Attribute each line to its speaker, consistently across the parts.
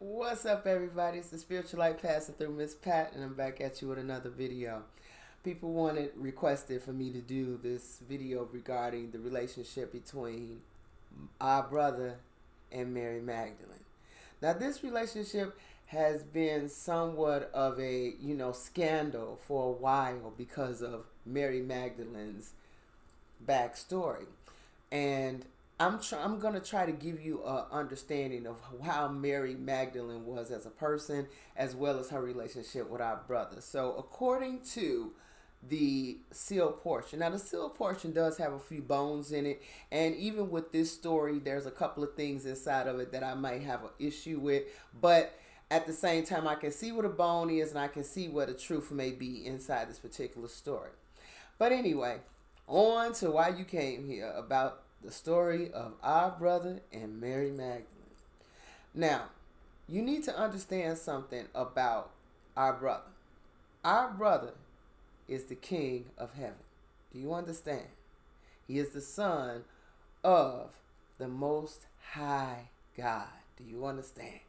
Speaker 1: What's up, everybody? It's the Spiritual Light Passing Through Miss Pat, and I'm back at you with another video. People requested for me to do this video regarding the relationship between our brother and Mary Magdalene. Now, this relationship has been somewhat of a, scandal for a while because of Mary Magdalene's backstory. And I'm gonna try to give you a understanding of how Mary Magdalene was as a person, as well as her relationship with our brother. So, according to the sealed portion, now the sealed portion does have a few bones in it, and even with this story, there's a couple of things inside of it that I might have an issue with, but at the same time, I can see what a bone is, and I can see what the truth may be inside this particular story. But anyway, on to why you came here, about the story of our brother and Mary Magdalene. Now, you need to understand something about our brother. Our brother is the King of heaven. Do you understand? He is the Son of the Most High God. Do you understand?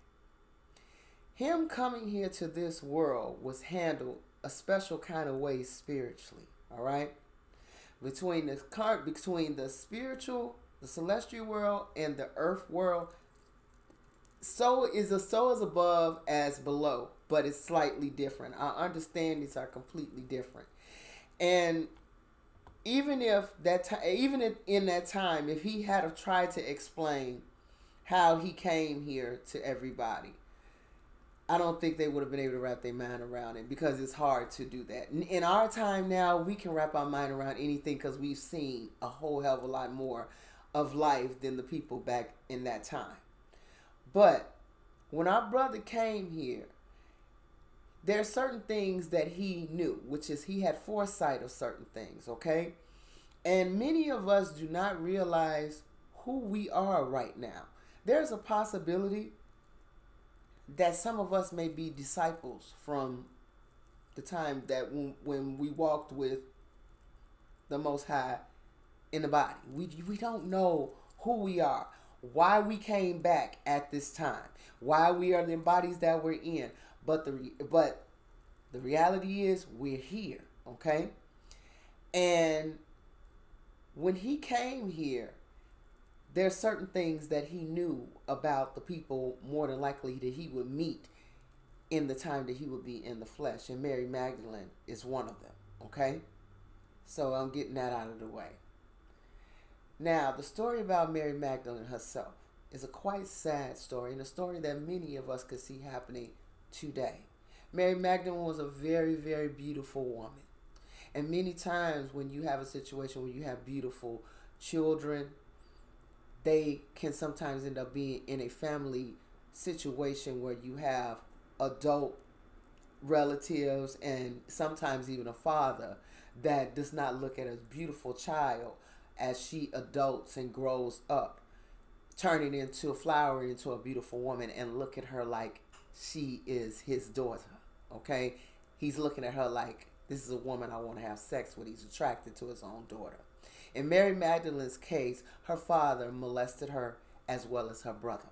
Speaker 1: Him coming here to this world was handled a special kind of way spiritually. All right? Between the spiritual, the celestial world, and the earth world, so is above as below, but it's slightly different. Our understandings are completely different. And even in that time, if he had tried to explain how he came here to everybody, I don't think they would have been able to wrap their mind around it, because it's hard to do that. In our time now, we can wrap our mind around anything because we've seen a whole hell of a lot more of life than the people back in that time. But when our brother came here, there are certain things that he knew, which is he had foresight of certain things, okay? And many of us do not realize who we are right now. There's a possibility that some of us may be disciples from the time that when we walked with the Most High in the body. We don't know who we are, why we came back at this time, why we are the bodies that we're in. But the reality is we're here, okay? And when he came here, there's certain things that he knew about the people more than likely that he would meet in the time that he would be in the flesh. And Mary Magdalene is one of them, okay? So I'm getting that out of the way. Now, the story about Mary Magdalene herself is a quite sad story, and a story that many of us could see happening today. Mary Magdalene was a very, very beautiful woman. And many times when you have a situation where you have beautiful children, they can sometimes end up being in a family situation where you have adult relatives and sometimes even a father that does not look at a beautiful child as she adults and grows up, turning into a flower, into a beautiful woman, and look at her like she is his daughter. Okay? He's looking at her like, this is a woman I want to have sex with. He's attracted to his own daughter. In Mary Magdalene's case, her father molested her as well as her brother.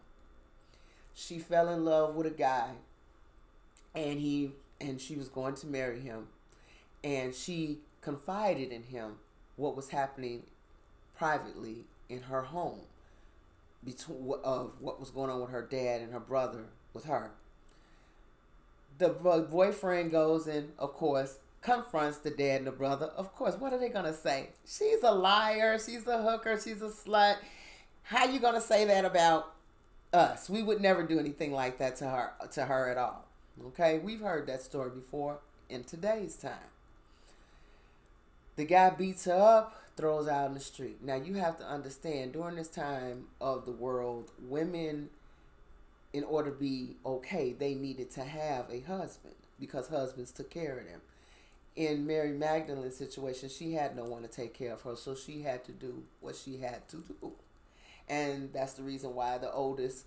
Speaker 1: She fell in love with a guy, and she was going to marry him, and she confided in him what was happening privately in her home, of what was going on with her dad and her brother with her. The boyfriend goes and, of course, confronts the dad and the brother. Of course, what are they going to say? She's a liar. She's a hooker. She's a slut. How you going to say that about us? We would never do anything like that to her at all. Okay? We've heard that story before in today's time. The guy beats her up, throws her out in the street. Now, you have to understand, during this time of the world, women, in order to be okay, they needed to have a husband, because husbands took care of them. In Mary Magdalene's situation, she had no one to take care of her, so she had to do what she had to do. And that's the reason why the oldest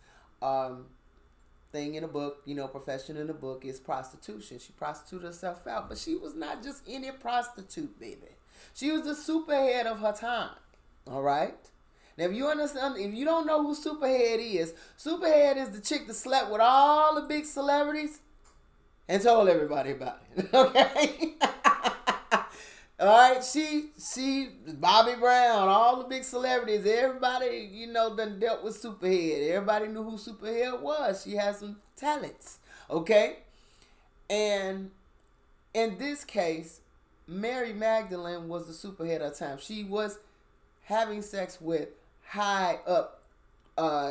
Speaker 1: thing in the book, profession in the book, is prostitution. She prostituted herself out, but she was not just any prostitute, baby. She was the superhead of her time, all right? Now, if you understand, if you don't know who Superhead is the chick that slept with all the big celebrities and told everybody about it. Okay. All right, she, Bobby Brown, all the big celebrities, everybody, done dealt with Superhead. Everybody knew who Superhead was. She had some talents, okay? And in this case, Mary Magdalene was the Superhead at the time. She was having sex with high up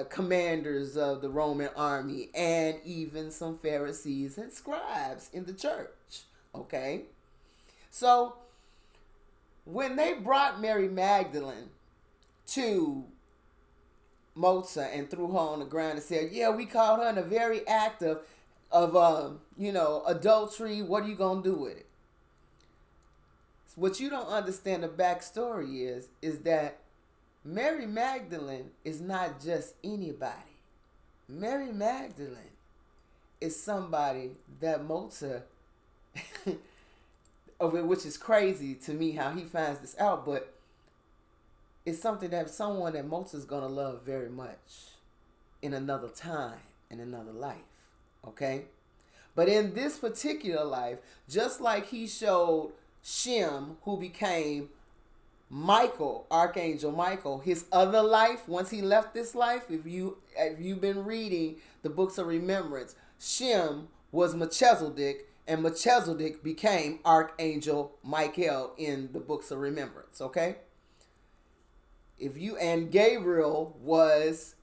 Speaker 1: commanders of the Roman army and even some Pharisees and scribes in the church, okay? So, when they brought Mary Magdalene to Mozart and threw her on the ground and said, yeah, we caught her in the very act of adultery. What are you going to do with it? What you don't understand the backstory is that Mary Magdalene is not just anybody. Mary Magdalene is somebody that Mozart which is crazy to me how he finds this out, but it's someone that Mozart's gonna love very much in another time, in another life, okay? But in this particular life, just like he showed Shem, who became Michael, Archangel Michael, his other life, once he left this life, if you've been reading the books of remembrance, Shem was Melchizedek, and Melchizedek became Archangel Michael in the books of remembrance, okay? And Gabriel was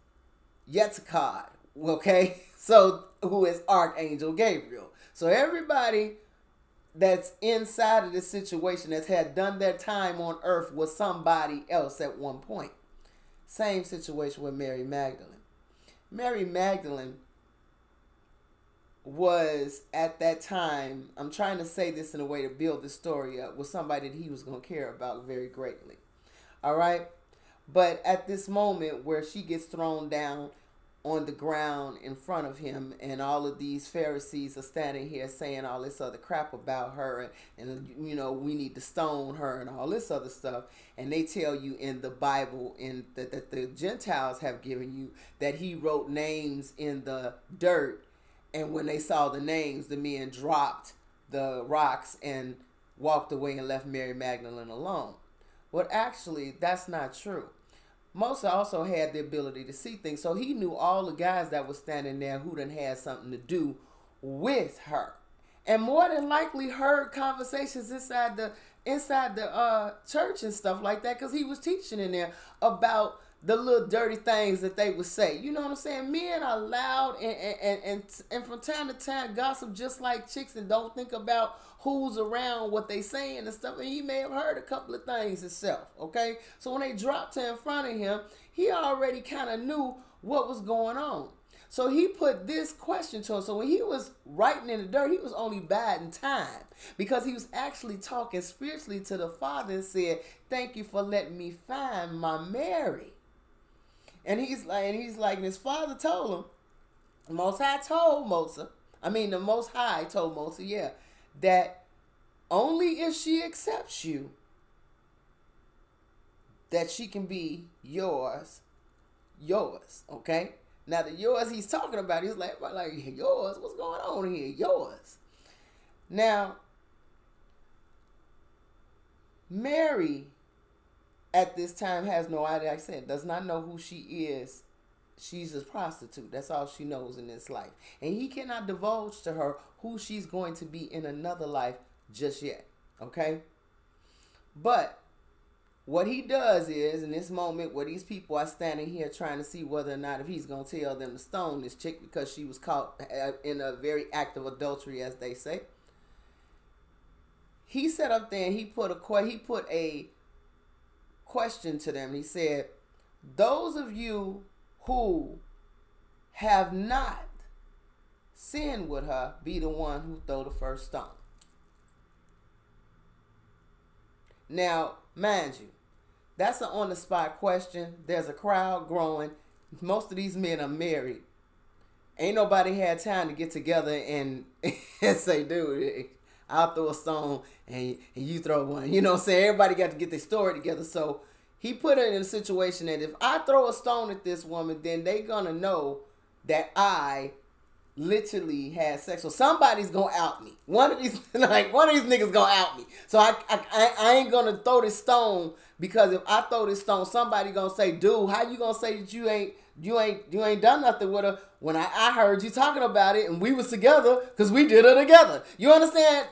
Speaker 1: Yetzirah, okay? So, who is Archangel Gabriel. So everybody that's inside of this situation that's had done their time on earth was somebody else at one point. Same situation with Mary Magdalene. Mary Magdalene was at that time, I'm trying to say this in a way to build the story up, was somebody that he was going to care about very greatly. All right? But at this moment where she gets thrown down on the ground in front of him and all of these Pharisees are standing here saying all this other crap about her and we need to stone her and all this other stuff, and they tell you in the Bible that the Gentiles have given you that he wrote names in the dirt. And when they saw the names, the men dropped the rocks and walked away and left Mary Magdalene alone. Well, actually, that's not true. Moses also had the ability to see things. So he knew all the guys that were standing there who done had something to do with her. And more than likely heard conversations inside the church and stuff like that, because he was teaching in there about the little dirty things that they would say. You know what I'm saying? Men are loud and from time to time gossip just like chicks and don't think about who's around, what they saying and stuff. And he may have heard a couple of things himself, okay? So when they dropped her in front of him, he already kind of knew what was going on. So he put this question to him. So when he was writing in the dirt, he was only biding time because he was actually talking spiritually to the Father and said, thank you for letting me find my Mary. And he's like, and his Father told him, the Most High told Moses, yeah, that only if she accepts you, that she can be yours, okay? Now the yours he's talking about, he's like yours, what's going on here? Yours. Now, Mary at this time has no idea, like I said, does not know who she is. She's a prostitute. That's all she knows in this life. And he cannot divulge to her who she's going to be in another life just yet. Okay? But what he does is, in this moment where these people are standing here trying to see whether or not if he's going to tell them to stone this chick because she was caught in a very act of adultery, as they say. He sat up there and he put a question to them. He said, those of you who have not sinned with her, be the one who throw the first stone. Now, mind you, that's an on-the-spot question. There's a crowd growing. Most of these men are married. Ain't nobody had time to get together and say, dude, I'll throw a stone and you throw one. You know what I'm saying? Everybody got to get their story together. So He put her in a situation that if I throw a stone at this woman, then they gonna know that I literally had sex. So somebody's gonna out me. One of these niggas gonna out me. So I ain't gonna throw this stone, because if I throw this stone, somebody gonna say, dude, how you gonna say that you ain't done nothing with her when I heard you talking about it and we was together because we did it together. You understand?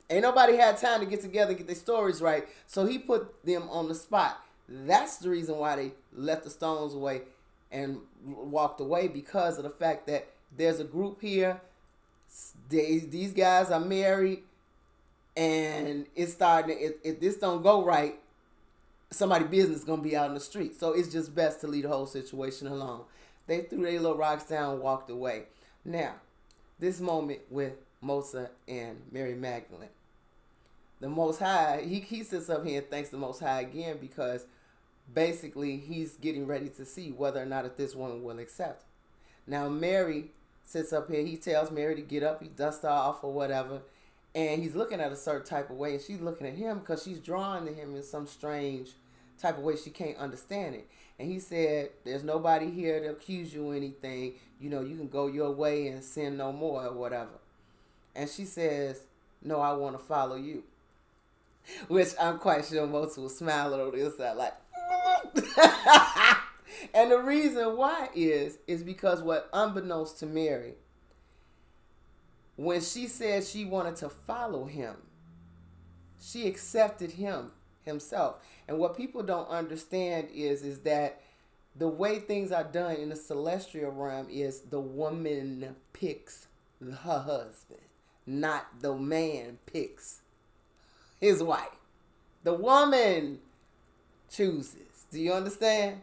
Speaker 1: Ain't nobody had time to get together, get their stories right. So he put them on the spot. That's the reason why they left the stones away and walked away, because of the fact that there's a group here. These guys are married, and it's starting. If this don't go right, somebody's business is gonna be out in the street. So it's just best to leave the whole situation alone. They threw their little rocks down and walked away. Now, this moment with Mosa and Mary Magdalene. The Most High, he sits up here and thanks the Most High again, because basically he's getting ready to see whether or not if this woman will accept. Now Mary sits up here, he tells Mary to get up, he dusts her off or whatever, and he's looking at a certain type of way, and she's looking at him because she's drawn to him in some strange type of way she can't understand it. And he said, there's nobody here to accuse you of anything, you can go your way and sin no more or whatever. And she says, no, I want to follow you. Which I'm quite sure most will smile on the inside like, and the reason why is because what, unbeknownst to Mary, when she said she wanted to follow him, she accepted himself. And what people don't understand is that the way things are done in the celestial realm is the woman picks her husband, not the man picks his wife. The woman chooses. Do you understand?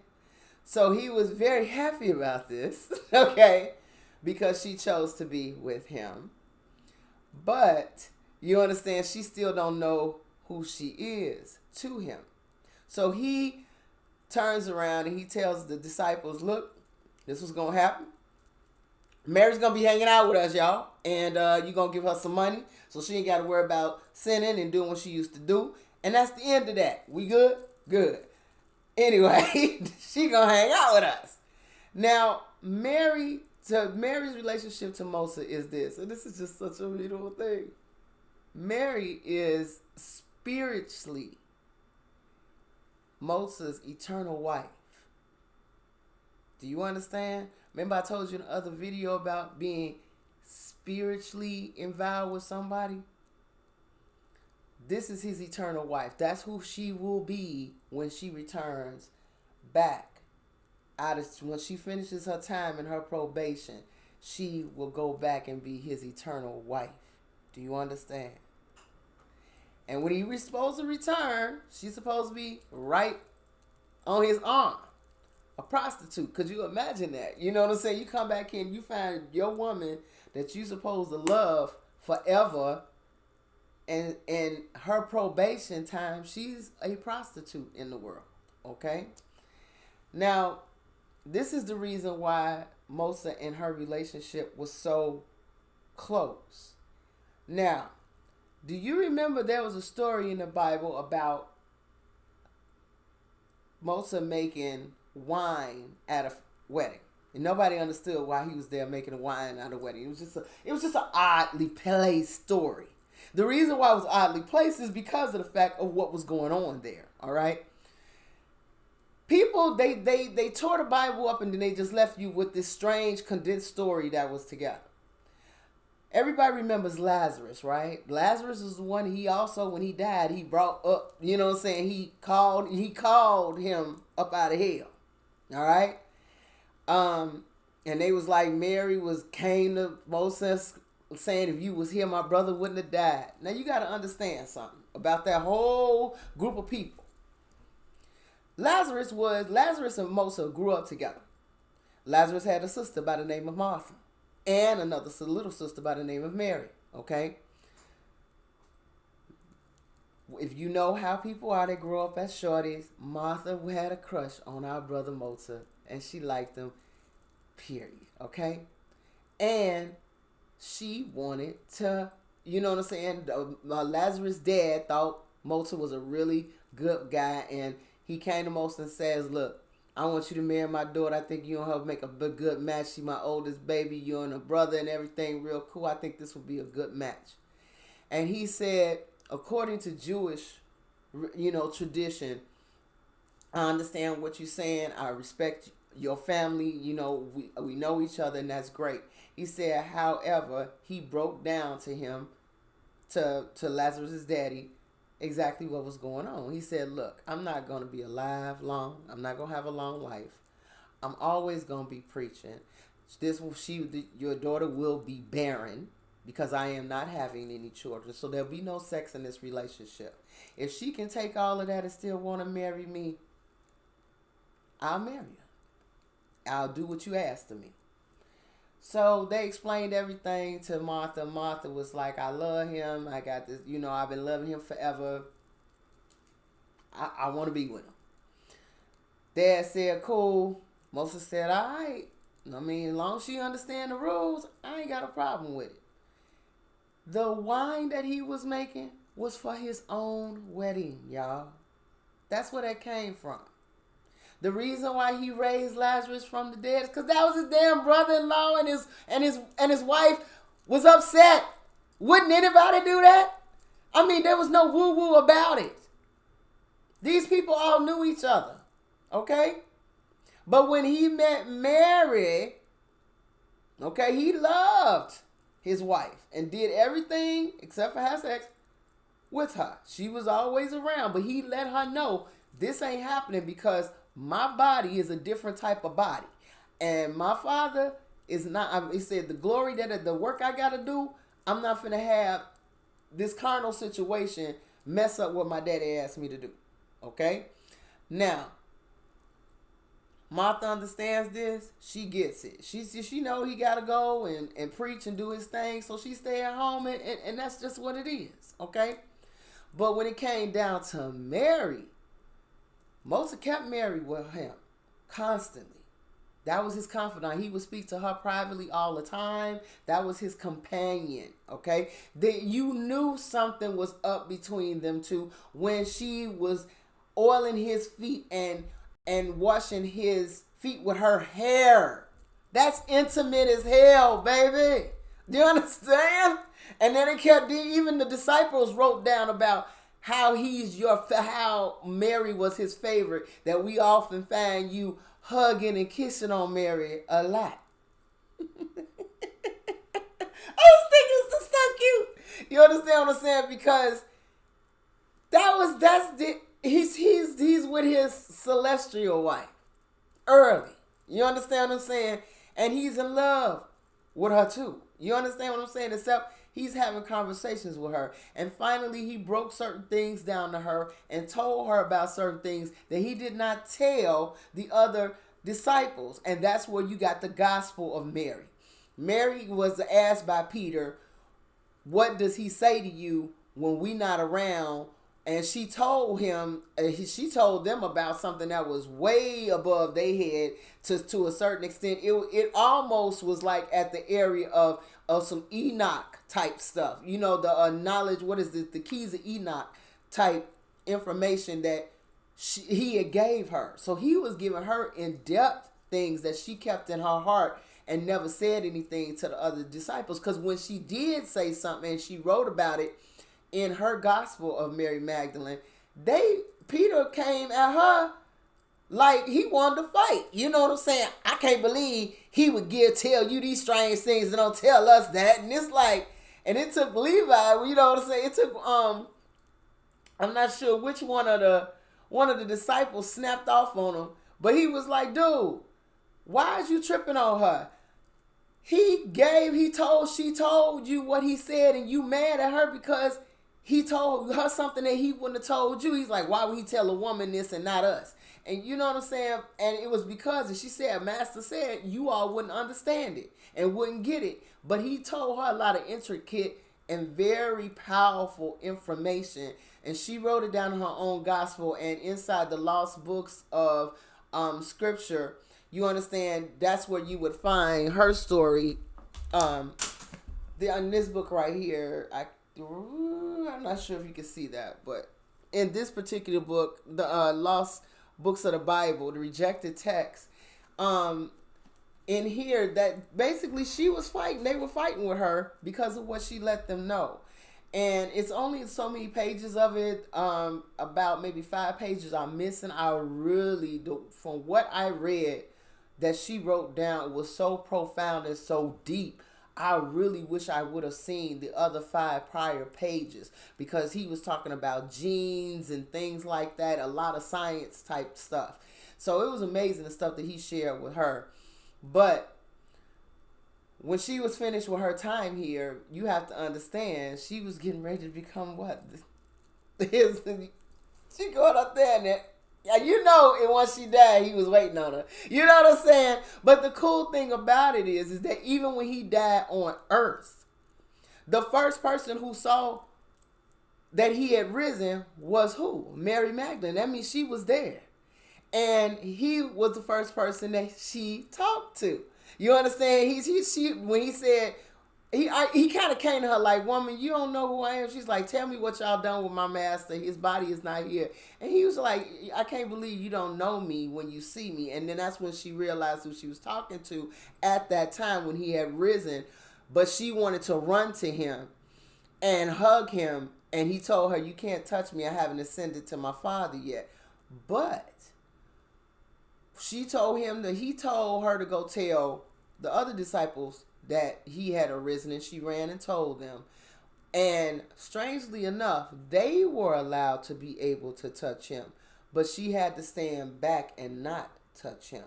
Speaker 1: So he was very happy about this, okay, because she chose to be with him. But you understand, she still don't know who she is to him. So he turns around and he tells the disciples, look, this was going to happen. Mary's going to be hanging out with us, y'all. And you're going to give her some money so she ain't got to worry about sinning and doing what she used to do. And that's the end of that. We good? Good. Anyway, she going to hang out with us. Now, Mary's relationship to Mosa is this. And this is just such a beautiful thing. Mary is spiritually Mosa's eternal wife. Do you understand? Remember I told you in the other video about being spiritually involved with somebody? This is his eternal wife. That's who she will be when she returns back. When she finishes her time in her probation, she will go back and be his eternal wife. Do you understand? And when he's supposed to return, she's supposed to be right on his arm. A prostitute. Could you imagine that? You know what I'm saying? You come back in, you find your woman that you're supposed to love forever, and in her probation time, she's a prostitute in the world. Okay? Now, this is the reason why Mosa and her relationship was so close. Now, do you remember there was a story in the Bible about Mosa making wine at a wedding? And nobody understood why he was there making wine at a wedding. It was just an oddly placed story. The reason why it was oddly placed is because of the fact of what was going on there. All right. People, they tore the Bible up and then they just left you with this strange condensed story that was together. Everybody remembers Lazarus, right? Lazarus is the one he also, when he died, he brought up, you know what I'm saying? He called him up out of hell. All right? And they was like, Mary came to Moses saying, if you was here, my brother wouldn't have died. Now you got to understand something about that whole group of people. Lazarus and Mosa grew up together. Lazarus had a sister by the name of Martha and another little sister by the name of Mary. Okay? If you know how people are, they grow up as shorties. Martha had a crush on our brother Mosa, and she liked him, period. Okay? And she wanted to, you know what I'm saying? Lazarus' dad thought Mosa was a really good guy, and he came to Moses and says, look, I want you to marry my daughter. I think you and her make a good match. She my oldest baby. You and her brother and everything real cool. I think this would be a good match. And he said, according to Jewish, tradition, I understand what you're saying. I respect your family. We know each other, and that's great. He said, however, he broke down to him, to Lazarus' daddy, exactly what was going on. He said, look, I'm not going to be alive long. I'm not going to have a long life. I'm always going to be preaching. Your daughter will be barren because I am not having any children. So there'll be no sex in this relationship. If she can take all of that and still want to marry me, I'll marry her. I'll do what you asked of me. So they explained everything to Martha. Martha was like, I love him. I got this, I've been loving him forever. I want to be with him. Dad said, cool. Moses said, all right. I mean, as long as she understand the rules, I ain't got a problem with it. The wine that he was making was for his own wedding, y'all. That's where that came from. The reason why he raised Lazarus from the dead is because that was his damn brother-in-law, and his wife was upset. Wouldn't anybody do that? I mean, there was no woo-woo about it. These people all knew each other, okay? But when he met Mary, okay, he loved his wife and did everything except for have sex with her. She was always around, but he let her know this ain't happening because my body is a different type of body. And my father is not, he said, the work I got to do, I'm not finna have this carnal situation mess up what my daddy asked me to do. Okay? Now, Martha understands this. She gets it. She know he got to go and preach and do his thing. So she stay at home and that's just what it is. Okay? But when it came down to Mary, Moses kept Mary with him constantly. That was his confidant. He would speak to her privately all the time. That was his companion, okay? You knew something was up between them two when she was oiling his feet and washing his feet with her hair. That's intimate as hell, baby. Do you understand? And then even the disciples wrote down about how how Mary was his favorite, that we often find you hugging and kissing on Mary a lot. I was thinking it's so cute. You understand what I'm saying? Because he's with his celestial wife early. You understand what I'm saying? And he's in love with her too. You understand what I'm saying? Except he's having conversations with her. And finally, he broke certain things down to her and told her about certain things that he did not tell the other disciples. And that's where you got the gospel of Mary. Mary was asked by Peter, what does he say to you when we not around? And she told them about something that was way above their head to a certain extent. It almost was like at the area of some Enoch type stuff. The knowledge, what is it? The keys of Enoch type information that he had gave her. So he was giving her in-depth things that she kept in her heart and never said anything to the other disciples. Because when she did say something and she wrote about it in her gospel of Mary Magdalene, Peter came at her like he wanted to fight. You know what I'm saying? I can't believe he would tell you these strange things and don't tell us that. And it's like, and it took Levi, you know what I'm saying? It took I'm not sure which one of the disciples snapped off on him, but he was like, dude, why is you tripping on her? She told you what he said, and you mad at her because he told her something that he wouldn't have told you. He's like, why would he tell a woman this and not us? And you know what I'm saying? And it was because, and she said, Master said, you all wouldn't understand it and wouldn't get it. But he told her a lot of intricate and very powerful information. And she wrote it down in her own gospel. And inside the lost books of scripture, you understand, that's where you would find her story. In this book right here, I'm not sure if you can see that, but in this particular book, the lost books of the Bible, the rejected text. Um, in here that basically she was fighting. They were fighting with her because of what she let them know. And it's only so many pages of it. About maybe 5 pages I'm missing. I really do, from what I read that she wrote down, it was so profound and so deep. I really wish I would have seen the other 5 prior pages, because he was talking about genes and things like that, a lot of science type stuff. So it was amazing the stuff that he shared with her. But when she was finished with her time here, you have to understand she was getting ready to become what? She going up there and yeah, you know, and once she died, he was waiting on her. You know what I'm saying? But the cool thing about it is that even when he died on earth, the first person who saw that he had risen was who? Mary Magdalene. That means she was there. And he was the first person that she talked to. You understand? She when he said, he kind of came to her like, woman, you don't know who I am. She's like, tell me what y'all done with my master. His body is not here. And he was like, I can't believe you don't know me when you see me. And then that's when she realized who she was talking to at that time when he had risen. But she wanted to run to him and hug him. And he told her, you can't touch me. I haven't ascended to my Father yet. But he told her to go tell the other disciples that he had arisen, and she ran and told them. And strangely enough, they were allowed to be able to touch him, but she had to stand back and not touch him.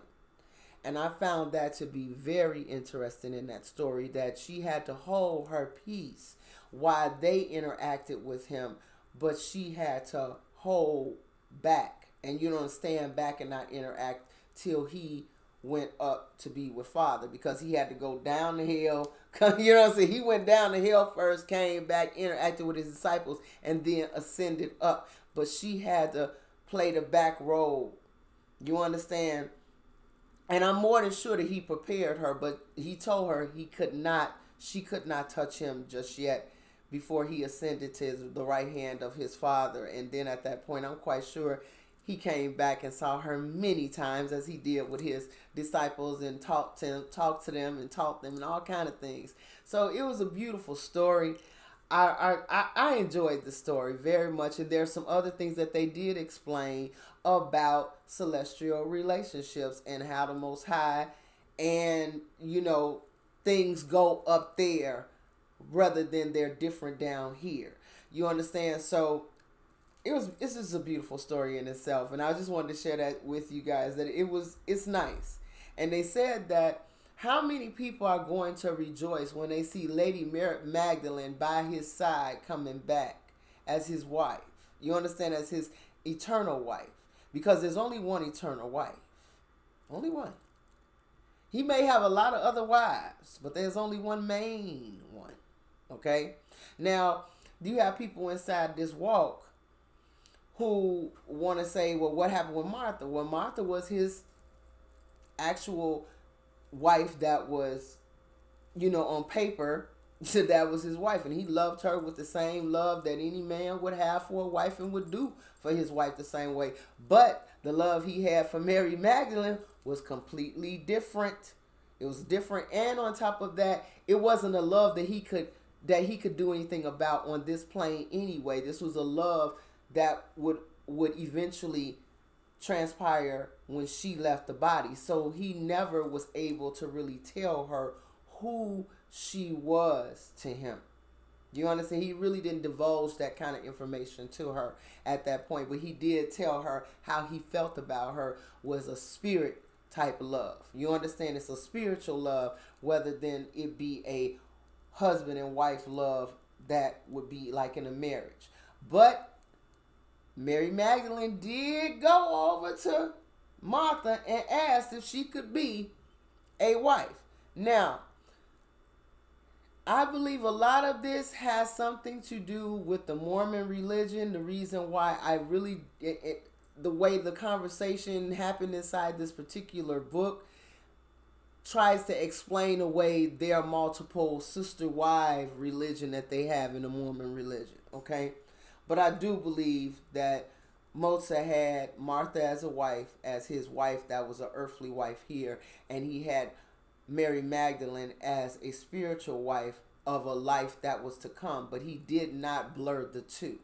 Speaker 1: And I found that to be very interesting in that story, that she had to hold her peace while they interacted with him, but she had to hold back and stand back and not interact till he went up to be with Father, because he had to go down the hill. You know what I'm saying? He went down the hill first, came back, interacted with his disciples, and then ascended up. But she had to play the back role. You understand? And I'm more than sure that he prepared her, but he told her she could not touch him just yet before he ascended to the right hand of his Father. And then at that point, I'm quite sure he came back and saw her many times, as he did with his disciples, and talked to them and taught them and all kind of things. So it was a beautiful story. I enjoyed the story very much, and there's some other things that they did explain about celestial relationships and how the Most High and things go up there rather than they're different down here. You understand? So it's just a beautiful story in itself, and I just wanted to share that with you guys, that it's nice. And they said that how many people are going to rejoice when they see Lady Magdalene by his side coming back as his wife. You understand? As his eternal wife, because there's only one eternal wife, only one. He may have a lot of other wives, but there's only one main one. Okay. Now, do you have people inside this walk who want to say, well, what happened with Martha? Well, Martha was his actual wife that was, on paper, that was his wife. And he loved her with the same love that any man would have for a wife and would do for his wife the same way. But the love he had for Mary Magdalene was completely different. It was different. And on top of that, it wasn't a love that he could do anything about on this plane anyway. This was a love that would eventually transpire when she left the body. So he never was able to really tell her who she was to him. You understand? He really didn't divulge that kind of information to her at that point, but he did tell her how he felt about her was a spirit type love. You understand? It's a spiritual love rather than it be a husband and wife love that would be like in a marriage. But Mary Magdalene did go over to Martha and asked if she could be a wife. Now, I believe a lot of this has something to do with the Mormon religion. The reason why the way the conversation happened inside this particular book tries to explain away their multiple sister wife religion that they have in the Mormon religion. Okay? But I do believe that Moses had Martha as a wife, as his wife that was an earthly wife here, and he had Mary Magdalene as a spiritual wife of a life that was to come, but he did not blur the two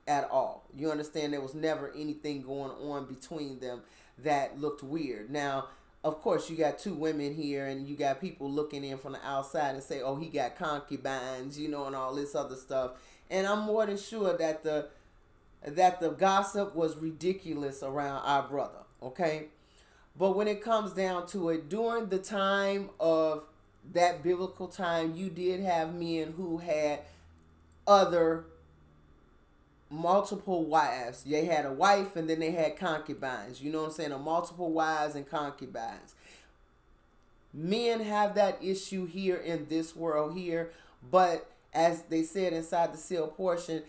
Speaker 1: at all. You understand? There was never anything going on between them that looked weird. Now, of course, you got two women here, and you got people looking in from the outside and say, "Oh, he got concubines," you know, and all this other stuff. And I'm more than sure that the gossip was ridiculous around our brother. Okay, but when it comes down to it, during the time of that biblical time, you did have men who had other multiple wives. They had a wife and then they had concubines. You know what I'm saying? A multiple wives and concubines. Men have that issue here in this world here, but as they said inside the sealed portion,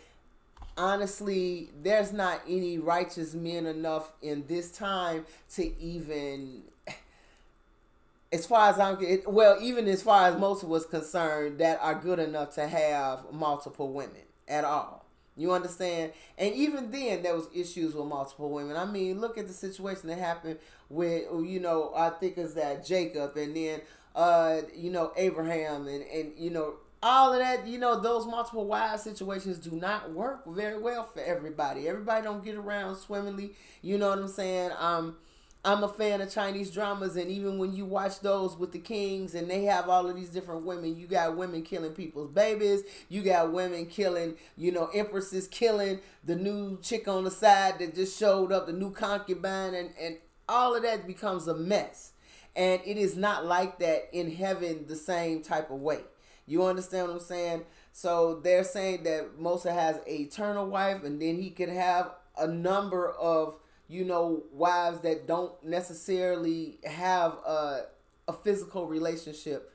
Speaker 1: honestly, there's not any righteous men enough in this time to even, as far as even as far as Moses was concerned, that are good enough to have multiple women at all. You understand? And even then, there was issues with multiple women. I mean, look at the situation that happened with, I think it's that Jacob, and then, Abraham, and all of that. Those multiple wives situations do not work very well for everybody. Everybody don't get around swimmingly. You know what I'm saying? I'm a fan of Chinese dramas, and even when you watch those with the kings and they have all of these different women, you got women killing people's babies, you got women killing, empresses killing the new chick on the side that just showed up, the new concubine, and all of that becomes a mess. And it is not like that in heaven the same type of way. You understand what I'm saying? So they're saying that Moses has an eternal wife, and then he can have a number of wives that don't necessarily have a physical relationship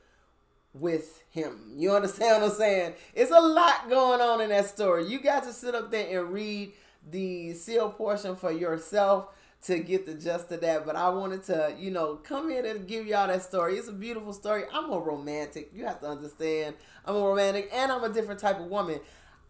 Speaker 1: with him. You understand what I'm saying? It's a lot going on in that story. You got to sit up there and read the sealed portion for yourself to get the gist of that. But I wanted to, come here and give y'all that story. It's a beautiful story. I'm a romantic. You have to understand. I'm a romantic, and I'm a different type of woman.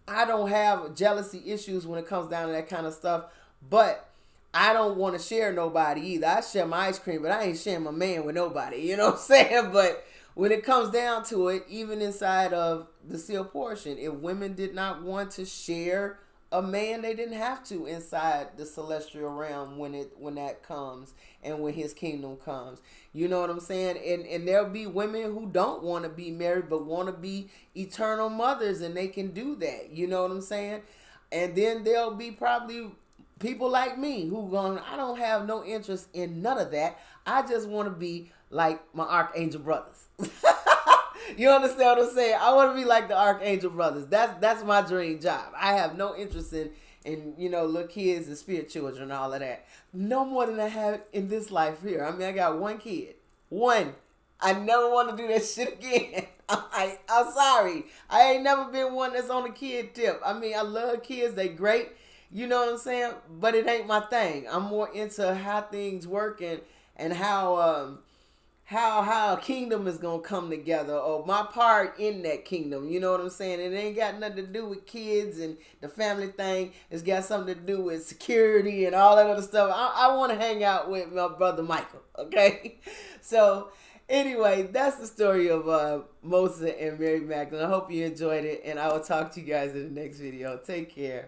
Speaker 1: I don't have jealousy issues when it comes down to that kind of stuff, but I don't want to share nobody either. I share my ice cream, but I ain't sharing my man with nobody. You know what I'm saying? But when it comes down to it, even inside of the sealed portion, if women did not want to share a man, they didn't have to inside the celestial realm when that comes and when his kingdom comes. You know what I'm saying? And there'll be women who don't want to be married but want to be eternal mothers, and they can do that. You know what I'm saying? And then there'll be probably people like me I don't have no interest in none of that. I just want to be like my Archangel brothers. You understand what I'm saying? I want to be like the Archangel brothers. That's my dream job. I have no interest in little kids and spirit children and all of that. No more than I have in this life here. I mean, I got one kid. One. I never want to do that shit again. I'm sorry. I ain't never been one that's on the kid tip. I mean, I love kids. They great. You know what I'm saying? But it ain't my thing. I'm more into how things work and how a kingdom is gonna come together, or my part in that kingdom. You know what I'm saying? It ain't got nothing to do with kids and the family thing. It's got something to do with security and all that other stuff. I want to hang out with my brother Michael. Okay, so anyway, that's the story of Moses and Mary Magdalene. I hope you enjoyed it, and I will talk to you guys in the next video. Take care.